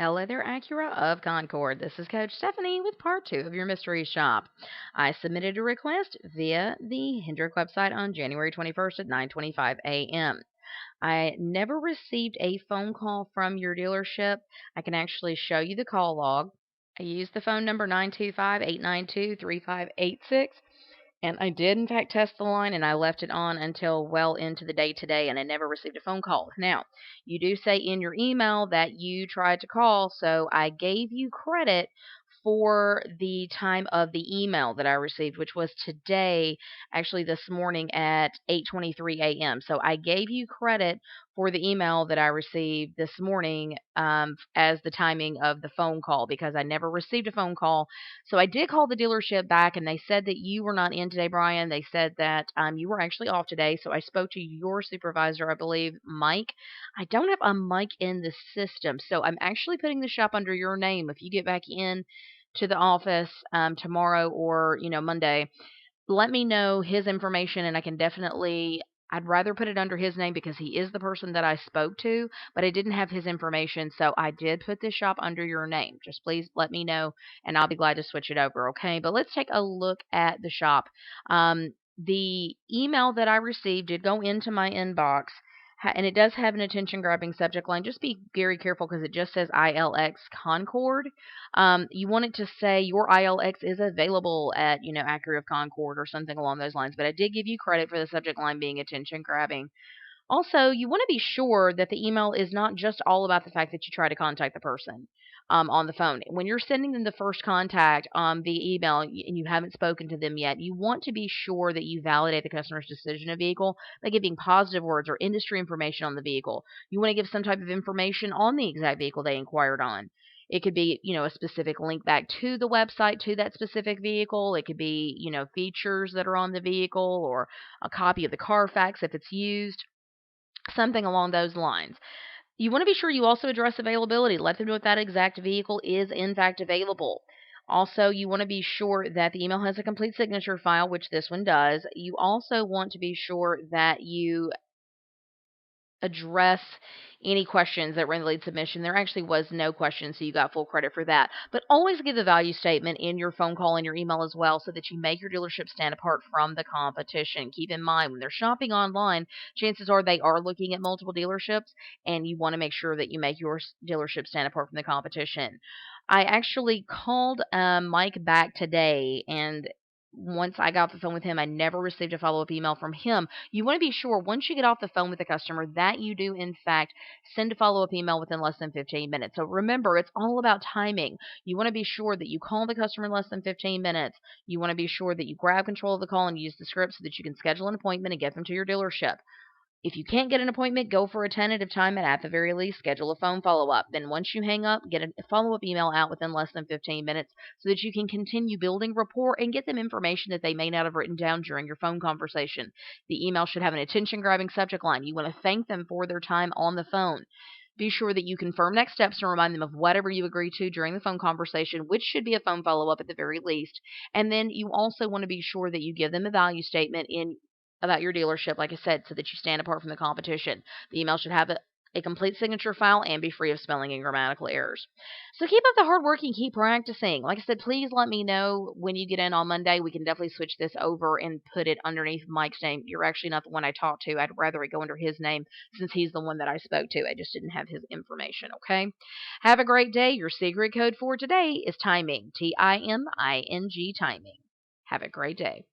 Hello there, Acura of Concord. This is Coach Stephanie with part two of your mystery shop. I submitted a request via the Hendrick website on January 21st at 9:25 a.m. I never received a phone call from your dealership. I can actually show you the call log. I used the phone number 925-892-3586. And I did, in fact, test the line, and I left it on until well into the day today, and I never received a phone call. Now, you do say in your email that you tried to call, so I gave you credit for the time of the email that I received, which was today, actually this morning at 8:23 a.m. So I gave you credit for the email that I received this morning as the timing of the phone call because I never received a phone call. So I did call the dealership back, and they said that you were not in today, Brian. They said that you were actually off today. So I spoke to your supervisor, I believe, Mike. I don't have a Mike in the system, so I'm actually putting the shop under your name. If you get back in to the office tomorrow or Monday, let me know his information, and I can definitely. I'd rather put it under his name because he is the person that I spoke to, but I didn't have his information, so I did put this shop under your name. Just please let me know, and I'll be glad to switch it over, okay? But let's take a look at the shop. The email that I received did go into my inbox, and it does have an attention-grabbing subject line. Just be very careful because it just says ILX Concord. You want it to say your ILX is available at, Acura of Concord or something along those lines. But I did give you credit for the subject line being attention grabbing. Also, you want to be sure that the email is not just all about the fact that you try to contact the person on the phone. When you're sending them the first contact via email and you haven't spoken to them yet, you want to be sure that you validate the customer's decision of vehicle by giving positive words or industry information on the vehicle. You want to give some type of information on the exact vehicle they inquired on. It could be, a specific link back to the website to that specific vehicle. It could be, features that are on the vehicle or a copy of the Carfax if it's used, something along those lines. You want to be sure you also address availability. Let them know if that exact vehicle is in fact available. Also, you want to be sure that the email has a complete signature file, which this one does. You also want to be sure that you address any questions that were in the lead submission. There actually was no question, so you got full credit for that. But always give the value statement in your phone call and your email as well so that you make your dealership stand apart from the competition. Keep in mind, when they're shopping online, chances are they are looking at multiple dealerships, and you want to make sure that you make your dealership stand apart from the competition. I actually called Mike back today, and once I got off the phone with him, I never received a follow-up email from him. You want to be sure once you get off the phone with the customer that you do, in fact, send a follow-up email within less than 15 minutes. So remember, it's all about timing. You want to be sure that you call the customer in less than 15 minutes. You want to be sure that you grab control of the call and use the script so that you can schedule an appointment and get them to your dealership. If you can't get an appointment, go for a tentative time and at the very least schedule a phone follow-up. Then once you hang up, get a follow-up email out within less than 15 minutes so that you can continue building rapport and get them information that they may not have written down during your phone conversation. The email should have an attention-grabbing subject line. You want to thank them for their time on the phone. Be sure that you confirm next steps and remind them of whatever you agree to during the phone conversation, which should be a phone follow-up at the very least. And then you also want to be sure that you give them a value statement in about your dealership, like I said, so that you stand apart from the competition. The email should have a complete signature file and be free of spelling and grammatical errors. So keep up the hard work and keep practicing. Like I said, please let me know when you get in on Monday. We can definitely switch this over and put it underneath Mike's name. You're actually not the one I talked to. I'd rather it go under his name since he's the one that I spoke to. I just didn't have his information, okay? Have a great day. Your secret code for today is timing. TIMING, timing. Have a great day.